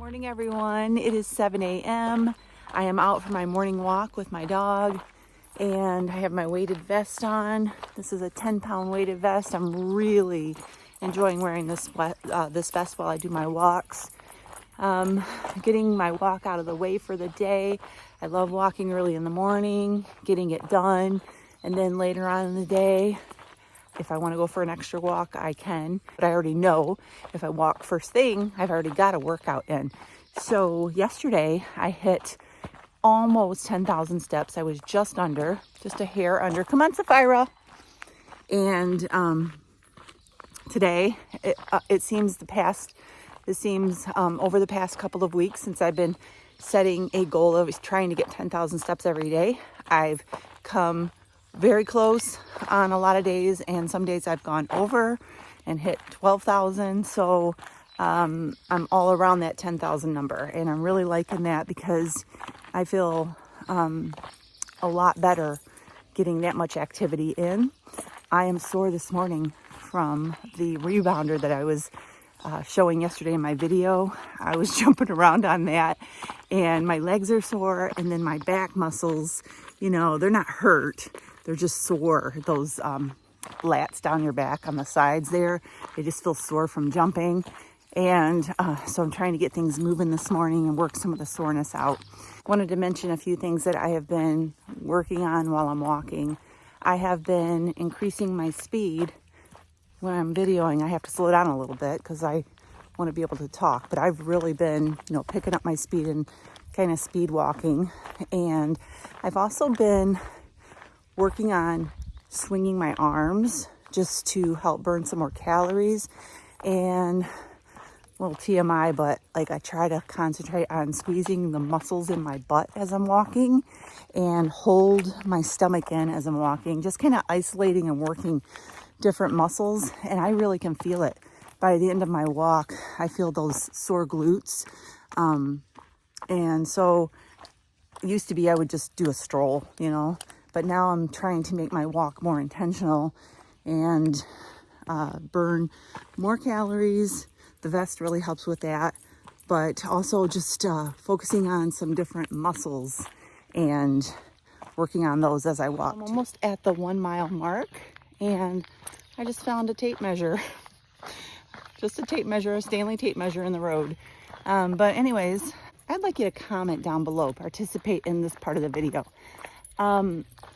Morning everyone, it is 7 a.m. I am out for my morning walk with my dog and I have my weighted vest on. This is a 10-pound weighted vest. I'm really enjoying wearing this vest while I do my walks. Getting my walk out of the way for the day. I love walking early in the morning, getting it done, and then later on in the day, if I want to go for an extra walk, I can. But I already know if I walk first thing, I've already got a workout in. So yesterday I hit almost 10,000 steps. I was just a hair under. Come on, Sapphira. And today, it seems over the past couple of weeks since I've been setting a goal of trying to get 10,000 steps every day, I've come very close on a lot of days, and some days I've gone over and hit 12,000. So I'm all around that 10,000 number, and I'm really liking that because I feel a lot better getting that much activity in. I am sore this morning from the rebounder that I was showing yesterday in my video. I was jumping around on that, and my legs are sore, and then my back muscles, they're not hurt. They're just sore. Those lats down your back on the sides there, they just feel sore from jumping. And so I'm trying to get things moving this morning and work some of the soreness out. Wanted to mention a few things that I have been working on while I'm walking. I have been increasing my speed. When I'm videoing, I have to slow down a little bit because I want to be able to talk. But I've really been, picking up my speed and kind of speed walking. And I've also been working on swinging my arms just to help burn some more calories. And a little TMI, but I try to concentrate on squeezing the muscles in my butt as I'm walking and hold my stomach in as I'm walking, just kind of isolating and working different muscles. And I really can feel it. By the end of my walk, I feel those sore glutes. And so it used to be I would just do a stroll, but now I'm trying to make my walk more intentional and burn more calories. The vest really helps with that, but also just focusing on some different muscles and working on those as I walk. I'm almost at the 1 mile mark, and I just found a tape measure. Just a tape measure, a Stanley tape measure in the road. But anyways, I'd like you to comment down below, participate in this part of the video.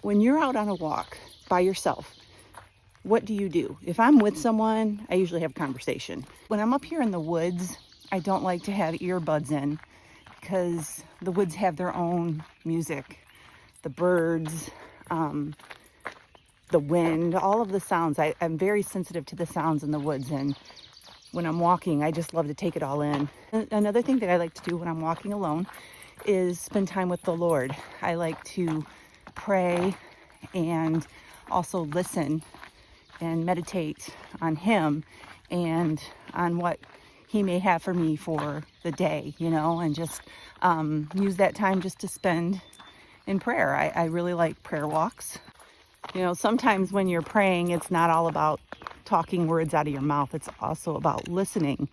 When you're out on a walk by yourself, what do you do? If I'm with someone, I usually have a conversation. When I'm up here in the woods, I don't like to have earbuds in because the woods have their own music. The birds, the wind, all of the sounds. I'm very sensitive to the sounds in the woods, and when I'm walking, I just love to take it all in. Another thing that I like to do when I'm walking alone is spend time with the Lord. I like to pray and also listen and meditate on Him and on what He may have for me for the day, and just use that time just to spend in prayer. I really like prayer walks. Sometimes when you're praying, it's not all about talking words out of your mouth. It's also about listening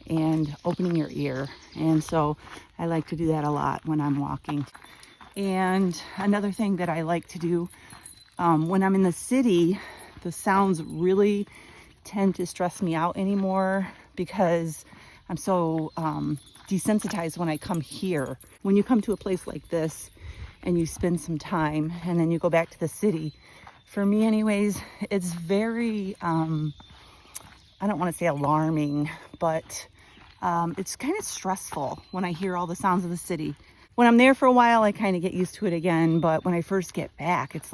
and opening your ear. And so I like to do that a lot when I'm walking. And another thing that I like to do when I'm in the city, the sounds really tend to stress me out anymore because I'm so desensitized when I come here. When you come to a place like this and you spend some time and then you go back to the city, for me anyways, it's very, I don't want to say alarming, but it's kind of stressful when I hear all the sounds of the city. When I'm there for a while, I kind of get used to it again. But when I first get back, it's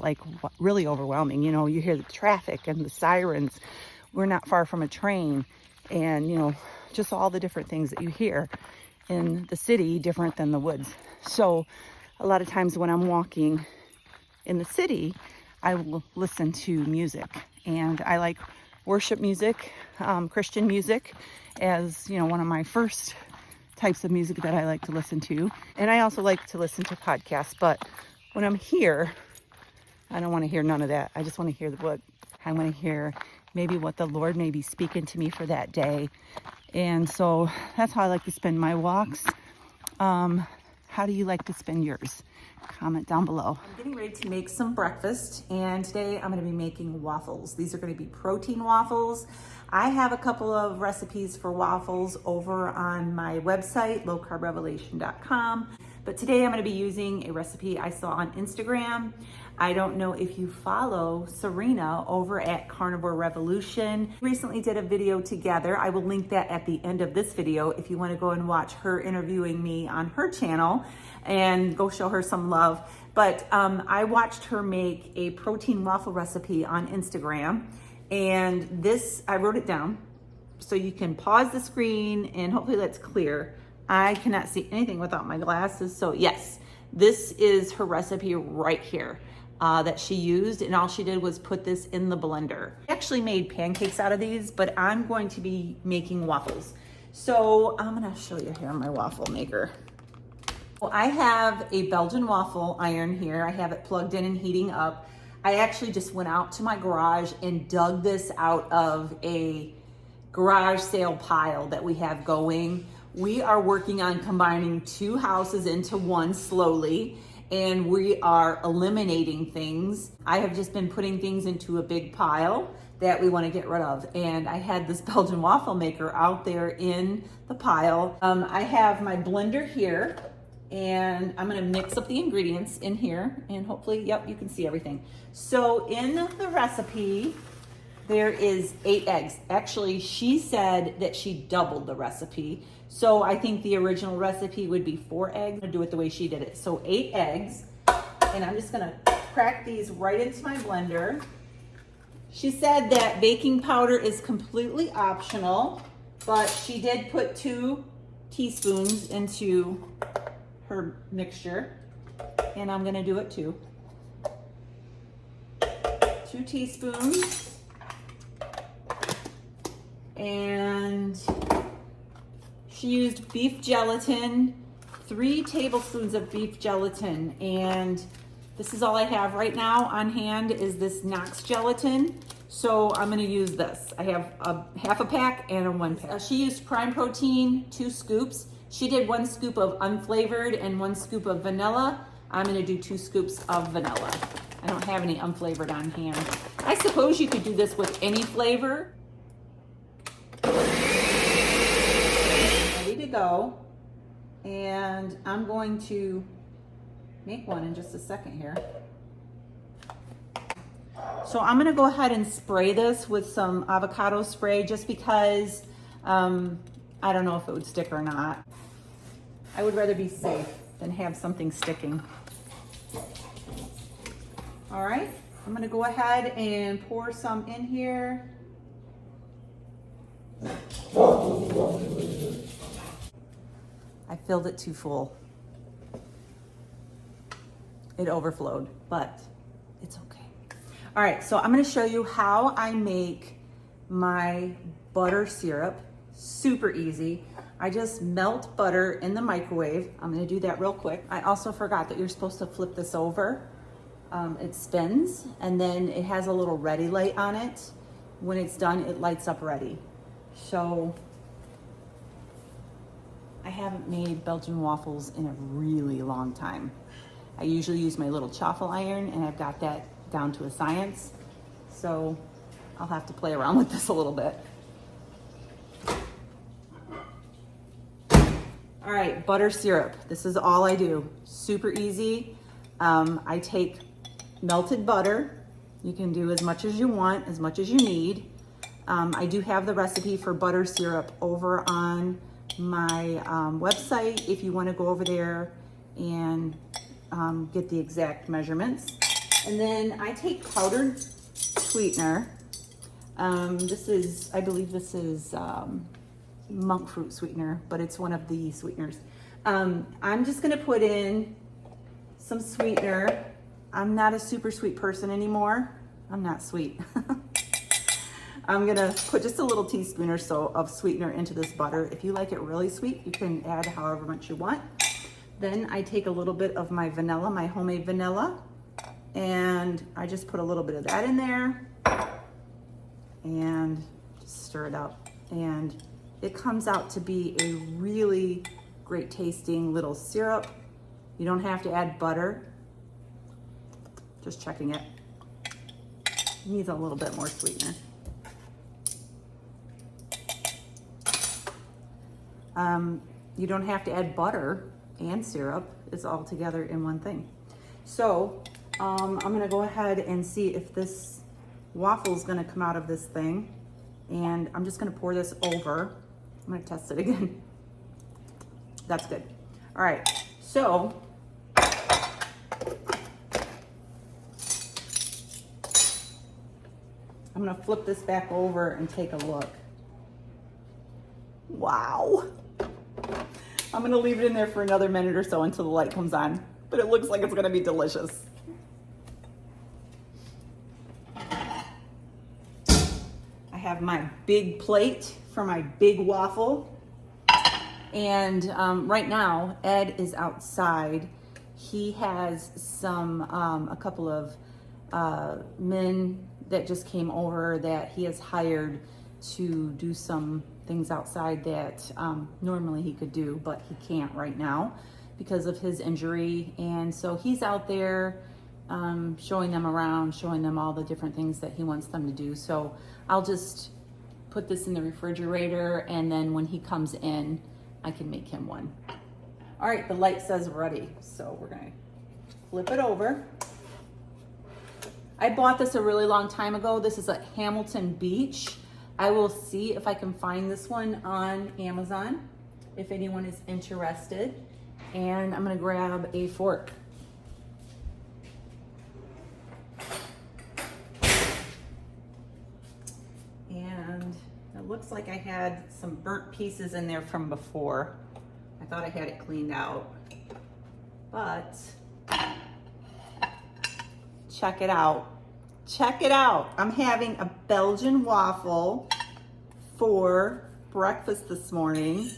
really overwhelming. You hear the traffic and the sirens. We're not far from a train, and, just all the different things that you hear in the city, different than the woods. So a lot of times when I'm walking in the city, I will listen to music, and I like worship music, Christian music, as one of my first types of music that I like to listen to. And I also like to listen to podcasts, but when I'm here, I don't want to hear none of that. I just want to hear the book. I want to hear maybe what the Lord may be speaking to me for that day. And so that's how I like to spend my walks. How do you like to spend yours? Comment down below. I'm getting ready to make some breakfast, and today I'm going to be making waffles. These are going to be protein waffles. I have a couple of recipes for waffles over on my website, lowcarbrevelation.com. But today I'm going to be using a recipe I saw on Instagram. I don't know if you follow Serena over at Carnivore Revolution. We recently did a video together. I will link that at the end of this video if you want to go and watch her interviewing me on her channel and go show her some love. But I watched her make a protein waffle recipe on Instagram, and this, I wrote it down so you can pause the screen and hopefully that's clear. I cannot see anything without my glasses. So yes, this is her recipe right here that she used, and all she did was put this in the blender. I actually made pancakes out of these, but I'm going to be making waffles. So I'm gonna show you here my waffle maker. Well, I have a Belgian waffle iron here. I have it plugged in and heating up. I actually just went out to my garage and dug this out of a garage sale pile that we have going. We are working on combining two houses into one slowly, and we are eliminating things. I have just been putting things into a big pile that we want to get rid of. And I had this Belgian waffle maker out there in the pile. I have my blender here, and I'm gonna mix up the ingredients in here, and hopefully, yep, you can see everything. So in the recipe, there is 8 eggs. Actually, she said that she doubled the recipe. So I think the original recipe would be 4 eggs. I'm gonna do it the way she did it. So 8 eggs, and I'm just gonna crack these right into my blender. She said that baking powder is completely optional, but she did put 2 teaspoons into her mixture, and I'm gonna do it too. 2 teaspoons. And she used beef gelatin, 3 tablespoons of beef gelatin, and this is all I have right now on hand is this Knox gelatin. So I'm gonna use this. I have a half a pack and a 1 pack. She used prime protein, 2 scoops. She did 1 scoop of unflavored and 1 scoop of vanilla. I'm gonna do 2 scoops of vanilla. I don't have any unflavored on hand. I suppose you could do this with any flavor. Ready to go. And I'm going to make one in just a second here. So I'm gonna go ahead and spray this with some avocado spray just because I don't know if it would stick or not. I would rather be safe than have something sticking. All right, I'm gonna go ahead and pour some in here. I filled it too full. It overflowed, but it's okay. All right, so I'm gonna show you how I make my butter syrup. Super easy. I just melt butter in the microwave. I'm gonna do that real quick. I also forgot that you're supposed to flip this over. It spins, and then it has a little ready light on it. When it's done, it lights up ready. So I haven't made Belgian waffles in a really long time. I usually use my little chaffle iron, and I've got that down to a science. So I'll have to play around with this a little bit. All right, butter syrup. This is all I do. Super easy. I take melted butter. You can do as much as you want, as much as you need. I do have the recipe for butter syrup over on my website if you want to go over there and get the exact measurements. And then I take powdered sweetener. I believe this is monk fruit sweetener, but it's one of the sweeteners. I'm just gonna put in some sweetener. I'm not a super sweet person anymore. I'm not sweet. I'm gonna put just a little teaspoon or so of sweetener into this butter. If you like it really sweet, you can add however much you want. Then I take a little bit of my vanilla, my homemade vanilla, and I just put a little bit of that in there and just stir it up. And it comes out to be a really great tasting little syrup. You don't have to add butter. Just checking it. It needs a little bit more sweetener. You don't have to add butter and syrup. It's all together in one thing. So I'm gonna go ahead and see if this waffle is gonna come out of this thing. And I'm just gonna pour this over. I'm gonna test it again. That's good. All right, so I'm gonna flip this back over and take a look. Wow. I'm gonna leave it in there for another minute or so until the light comes on, but it looks like it's gonna be delicious. I have my big plate for my big waffle. And right now, Ed is outside. He has a couple of men that just came over that he has hired to do some things outside that normally he could do, but he can't right now because of his injury. And so he's out there showing them around, showing them all the different things that he wants them to do. So I'll just put this in the refrigerator, and then when he comes in, I can make him one. All right, the light says ready, so we're gonna flip it over. I bought this a really long time ago. This is at Hamilton Beach. I will see if I can find this one on Amazon, if anyone is interested. And I'm gonna grab a fork. And it looks like I had some burnt pieces in there from before. I thought I had it cleaned out, but check it out. Check it out. I'm having a Belgian waffle for breakfast this morning,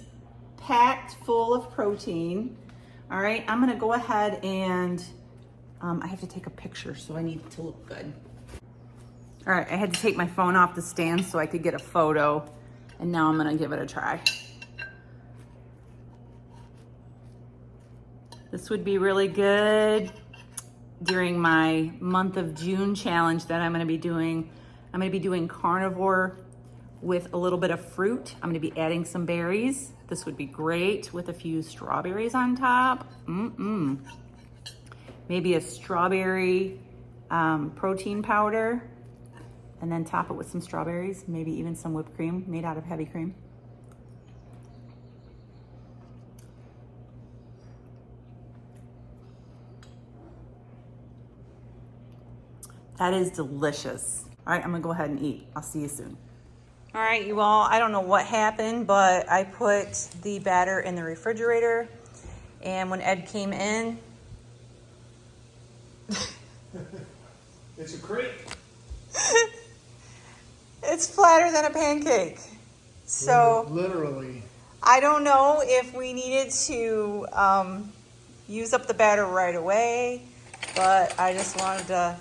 packed full of protein. All right, I'm gonna go ahead and I have to take a picture, so I need to look good. All right, I had to take my phone off the stand so I could get a photo, and now I'm gonna give it a try. This would be really good during my month of June challenge that I'm gonna be doing. I'm gonna be doing carnivore with a little bit of fruit. I'm gonna be adding some berries. This would be great with a few strawberries on top. Maybe a strawberry protein powder, and then top it with some strawberries, maybe even some whipped cream made out of heavy cream. That is delicious. All right, I'm gonna go ahead and eat. I'll see you soon. All right, you all, I don't know what happened, but I put the batter in the refrigerator, and when Ed came in, it's a crate. it's flatter than a pancake. So literally, I don't know if we needed to use up the batter right away, but I just wanted to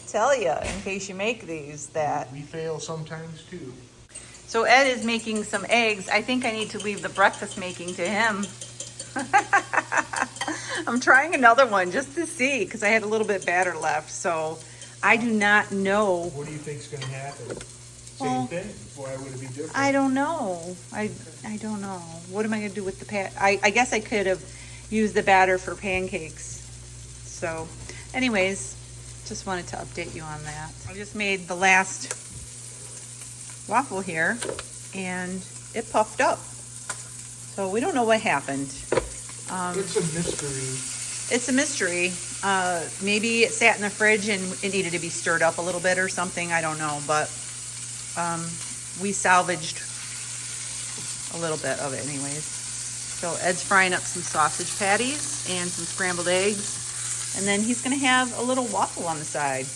tell you, in case you make these, that we fail sometimes too. So Ed is making some eggs. I think I need to leave the breakfast making to him. I'm trying another one just to see, because I had a little bit batter left. So I do not know. What do you think's going to happen? Same thing? Why would it be different? I don't know. I don't know. What am I going to do with the I guess I could have used the batter for pancakes. So anyways, just wanted to update you on that. I just made the last waffle here, and it puffed up. So we don't know what happened. It's a mystery. It's a mystery. Maybe it sat in the fridge and it needed to be stirred up a little bit or something. I don't know, but we salvaged a little bit of it anyways. So Ed's frying up some sausage patties and some scrambled eggs, and then he's gonna have a little waffle on the side.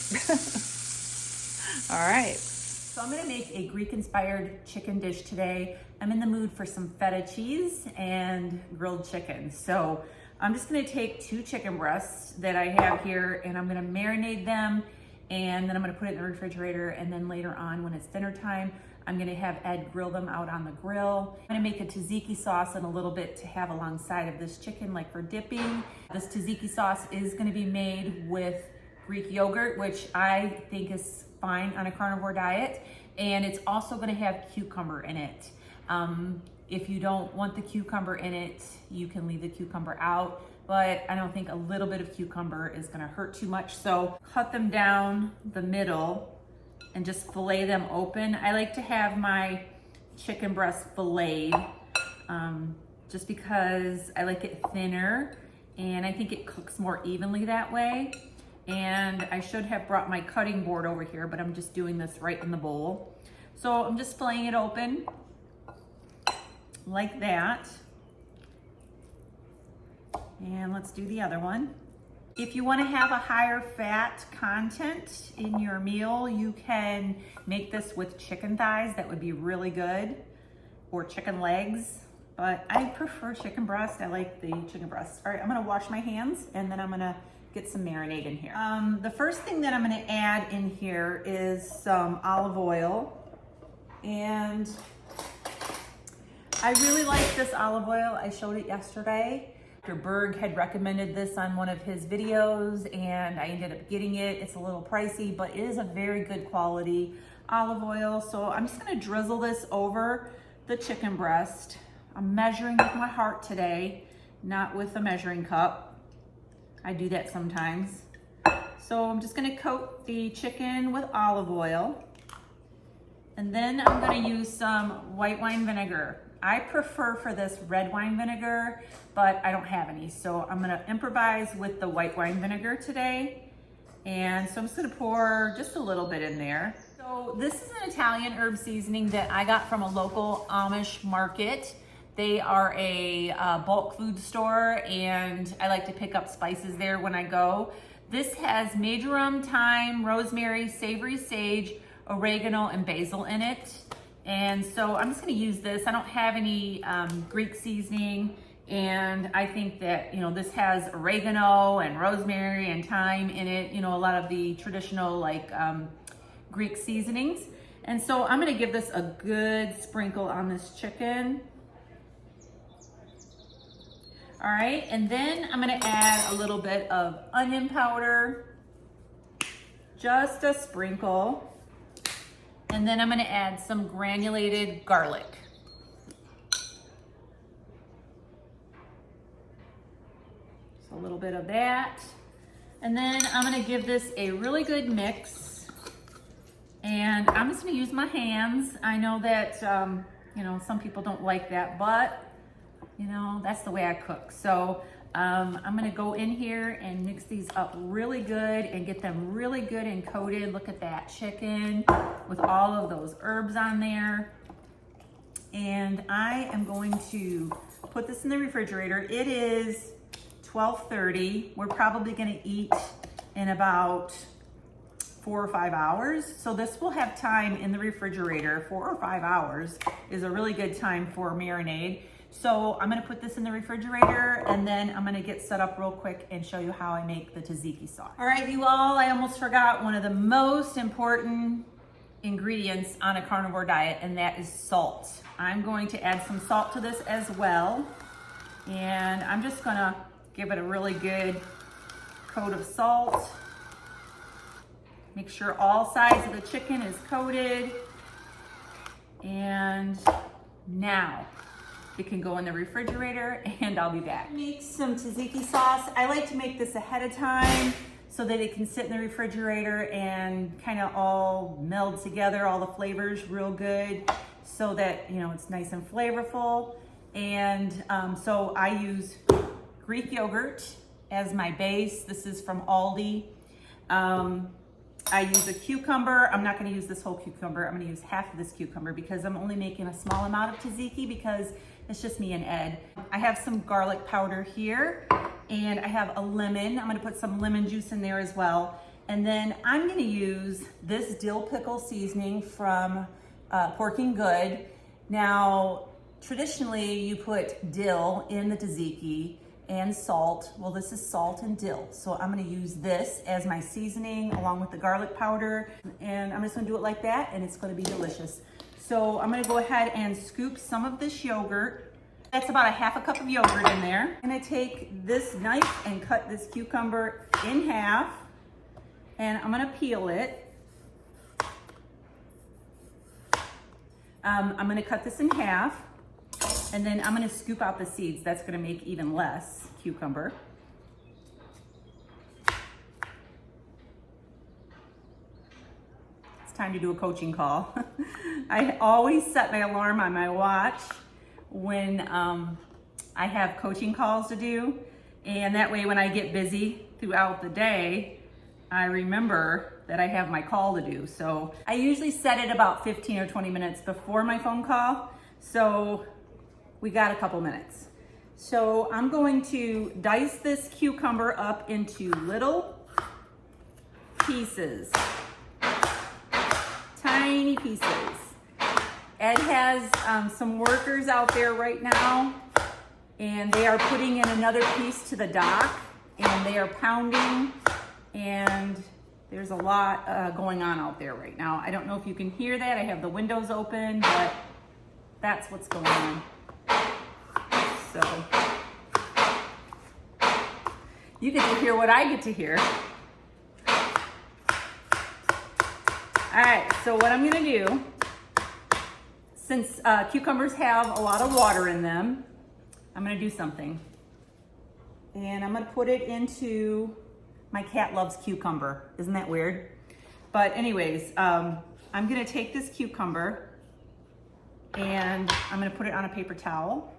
All right. So I'm gonna make a Greek-inspired chicken dish today. I'm in the mood for some feta cheese and grilled chicken. So I'm just gonna take 2 chicken breasts that I have here, and I'm gonna marinate them, and then I'm gonna put it in the refrigerator, and then later on when it's dinner time, I'm gonna have Ed grill them out on the grill. I'm gonna make a tzatziki sauce and a little bit to have alongside of this chicken, like for dipping. This tzatziki sauce is gonna be made with Greek yogurt, which I think is fine on a carnivore diet. And it's also gonna have cucumber in it. If you don't want the cucumber in it, you can leave the cucumber out, but I don't think a little bit of cucumber is gonna hurt too much. So cut them down the middle and just fillet them open. I like to have my chicken breast filleted just because I like it thinner and I think it cooks more evenly that way. And I should have brought my cutting board over here, but I'm just doing this right in the bowl. So I'm just filleting it open like that. And let's do the other one. If you want to have a higher fat content in your meal, you can make this with chicken thighs. That would be really good, or chicken legs, but I prefer chicken breast. I like the chicken breast. All right, I'm gonna wash my hands and then I'm gonna get some marinade in here. The first thing that I'm gonna add in here is some olive oil. And I really like this olive oil. I showed it yesterday. Dr. Berg had recommended this on one of his videos and I ended up getting it. It's a little pricey, but it is a very good quality olive oil. So I'm just gonna drizzle this over the chicken breast. I'm measuring with my heart today, not with a measuring cup. I do that sometimes. So I'm just gonna coat the chicken with olive oil. And then I'm gonna use some white wine vinegar. I prefer for this red wine vinegar, but I don't have any. So I'm gonna improvise with the white wine vinegar today. And so I'm just gonna pour just a little bit in there. So this is an Italian herb seasoning that I got from a local Amish market. They are a bulk food store and I like to pick up spices there when I go. This has marjoram, thyme, rosemary, savory sage, oregano, and basil in it. And so I'm just gonna use this. I don't have any Greek seasoning, and I think that, you know, this has oregano and rosemary and thyme in it, you know, a lot of the traditional like Greek seasonings. And so I'm gonna give this a good sprinkle on this chicken. All right, and then I'm gonna add a little bit of onion powder, just a sprinkle. And then I'm gonna add some granulated garlic. Just a little bit of that. And then I'm gonna give this a really good mix. And I'm just gonna use my hands. I know that, you know, some people don't like that, but you know, that's the way I cook. So I'm gonna go in here and mix these up really good and get them really good and coated. Look at that chicken with all of those herbs on there. And I am going to put this in the refrigerator. It is 12:30. We're probably gonna eat in about 4 or 5 hours. So this will have time in the refrigerator. 4 or 5 hours is a really good time for marinade. So I'm gonna put this in the refrigerator and then I'm gonna get set up real quick and show you how I make the tzatziki sauce. All right, you all, I almost forgot one of the most important ingredients on a carnivore diet, and that is salt. I'm going to add some salt to this as well. And I'm just gonna give it a really good coat of salt. Make sure all sides of the chicken is coated. And now, it can go in the refrigerator and I'll be back. Make some tzatziki sauce. I like to make this ahead of time so that it can sit in the refrigerator and kind of all meld together, all the flavors real good, so that, you know, it's nice and flavorful. And so I use Greek yogurt as my base. This is from Aldi. I use a cucumber. I'm not gonna use this whole cucumber. I'm gonna use half of this cucumber because I'm only making a small amount of tzatziki because it's just me and Ed. I have some garlic powder here and I have a lemon. I'm gonna put some lemon juice in there as well. And then I'm gonna use this dill pickle seasoning from Porking Good. Now, traditionally you put dill in the tzatziki and salt. Well, this is salt and dill. So I'm gonna use this as my seasoning along with the garlic powder. And I'm just gonna do it like that and it's gonna be delicious. So I'm gonna go ahead and scoop some of this yogurt. That's about a half a cup of yogurt in there. I'm gonna take this knife and cut this cucumber in half, and I'm gonna peel it. I'm gonna cut this in half, and then I'm gonna scoop out the seeds. That's gonna make even less cucumber. It's time to do a coaching call. I always set my alarm on my watch when I have coaching calls to do, and that way when I get busy throughout the day, I remember that I have my call to do. So I usually set it about 15 or 20 minutes before my phone call, so we got a couple minutes. So I'm going to dice this cucumber up into little pieces, tiny pieces. Ed has some workers out there right now, and they are putting in another piece to the dock, and they are pounding, and there's a lot going on out there right now. I don't know if you can hear that. I have the windows open, but that's what's going on. So you get to hear what I get to hear. All right, so what I'm gonna do, since cucumbers have a lot of water in them, I'm gonna do something. And I'm gonna put it into, my cat loves cucumber. Isn't that weird? But anyways, I'm gonna take this cucumber and I'm gonna put it on a paper towel,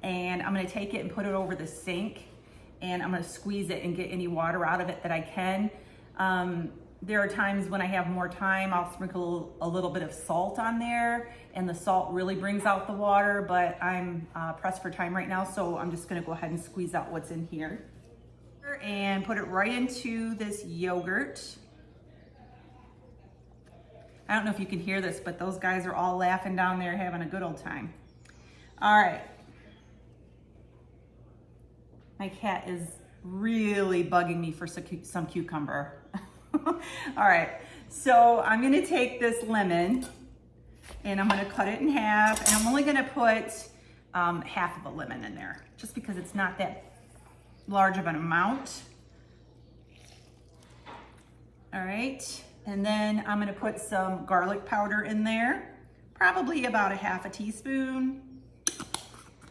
and I'm gonna take it and put it over the sink, and I'm gonna squeeze it and get any water out of it that I can. There are times when I have more time, I'll sprinkle a little bit of salt on there, and the salt really brings out the water, but I'm pressed for time right now, so I'm just gonna go ahead and squeeze out what's in here. And put it right into this yogurt. I don't know if you can hear this, but those guys are all laughing down there, having a good old time. All right. My cat is really bugging me for some cucumber. All right, so I'm gonna take this lemon and I'm gonna cut it in half, and I'm only gonna put half of a lemon in there, just because it's not that large of an amount. All right, and then I'm gonna put some garlic powder in there, probably about a half a teaspoon.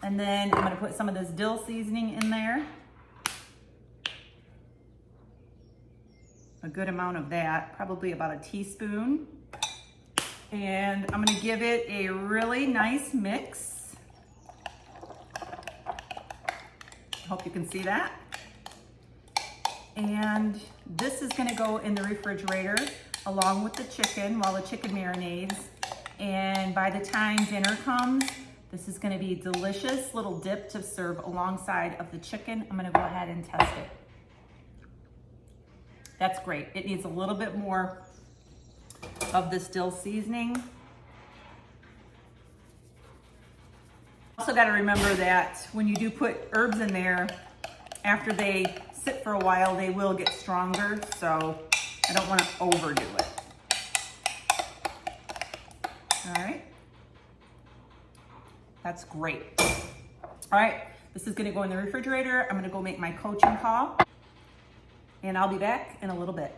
And then I'm gonna put some of this dill seasoning in there. A good amount of that, probably about a teaspoon. And I'm gonna give it a really nice mix. I hope you can see that. And this is gonna go in the refrigerator along with the chicken while the chicken marinades. And by the time dinner comes, this is gonna be a delicious little dip to serve alongside of the chicken. I'm gonna go ahead and test it. That's great. It needs a little bit more of this dill seasoning. Also got to remember that when you do put herbs in there, after they sit for a while, they will get stronger. So I don't want to overdo it. All right. That's great. All right. This is going to go in the refrigerator. I'm going to go make my coaching call, and I'll be back in a little bit.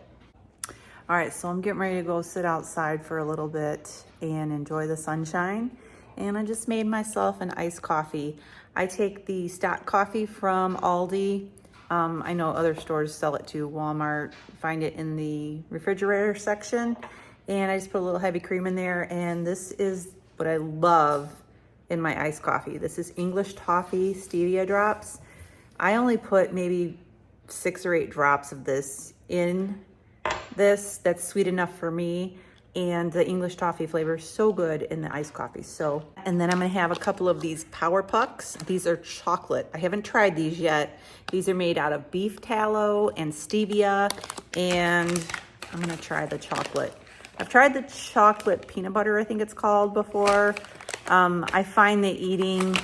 All right, so I'm getting ready to go sit outside for a little bit and enjoy the sunshine. And I just made myself an iced coffee. I take the stock coffee from Aldi. I know other stores sell it too, Walmart. Find it in the refrigerator section. And I just put a little heavy cream in there. And this is what I love in my iced coffee. This is English toffee stevia drops. I only put maybe 6 or 8 drops of this in this. That's sweet enough for me, and the English toffee flavor is so good in the iced coffee. So, and then I'm gonna have a couple of these Power Pucks. These are chocolate. I haven't tried these yet. These are made out of beef tallow and stevia, and I'm gonna try the chocolate. I've tried the chocolate peanut butter, I think it's called, before. I find that eating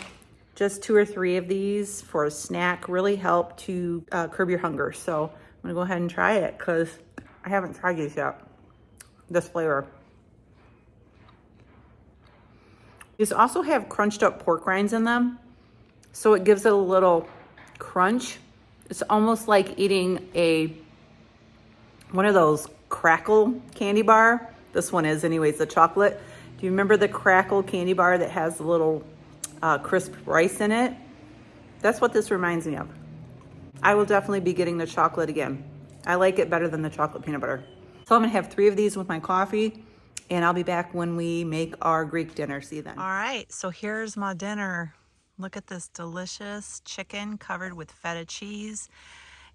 just 2 or 3 of these for a snack really help to curb your hunger. So I'm gonna go ahead and try it because I haven't tried these yet. This flavor. These also have crunched up pork rinds in them, so it gives it a little crunch. It's almost like eating one of those crackle candy bar. This one is anyways, the chocolate. Do you remember the crackle candy bar that has the little crisp rice in it? That's what this reminds me of. I will definitely be getting the chocolate again. I like it better than the chocolate peanut butter. So I'm gonna have 3 of these with my coffee, and I'll be back when we make our Greek dinner. See you then. All right, so here's my dinner. Look at this delicious chicken covered with feta cheese.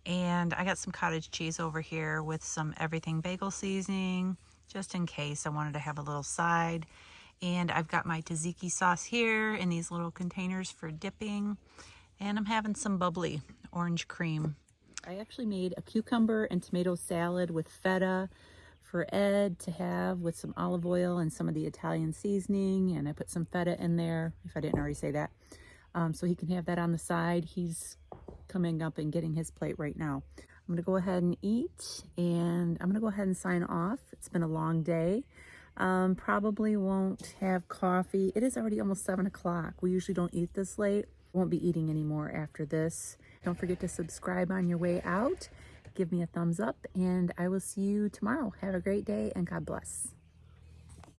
And I got some cottage cheese over here with some everything bagel seasoning, just in case I wanted to have a little side. And I've got my tzatziki sauce here in these little containers for dipping. And I'm having some bubbly orange cream. I actually made a cucumber and tomato salad with feta for Ed to have with some olive oil and some of the Italian seasoning. And I put some feta in there, if I didn't already say that. So he can have that on the side. He's coming up and getting his plate right now. I'm gonna go ahead and eat, and I'm gonna go ahead and sign off. It's been a long day. Probably won't have coffee. It is already almost 7 o'clock. We usually don't eat this late. Won't be eating anymore after this. Don't forget to subscribe on your way out. Give me a thumbs up, and I will see you tomorrow. Have a great day, and God bless.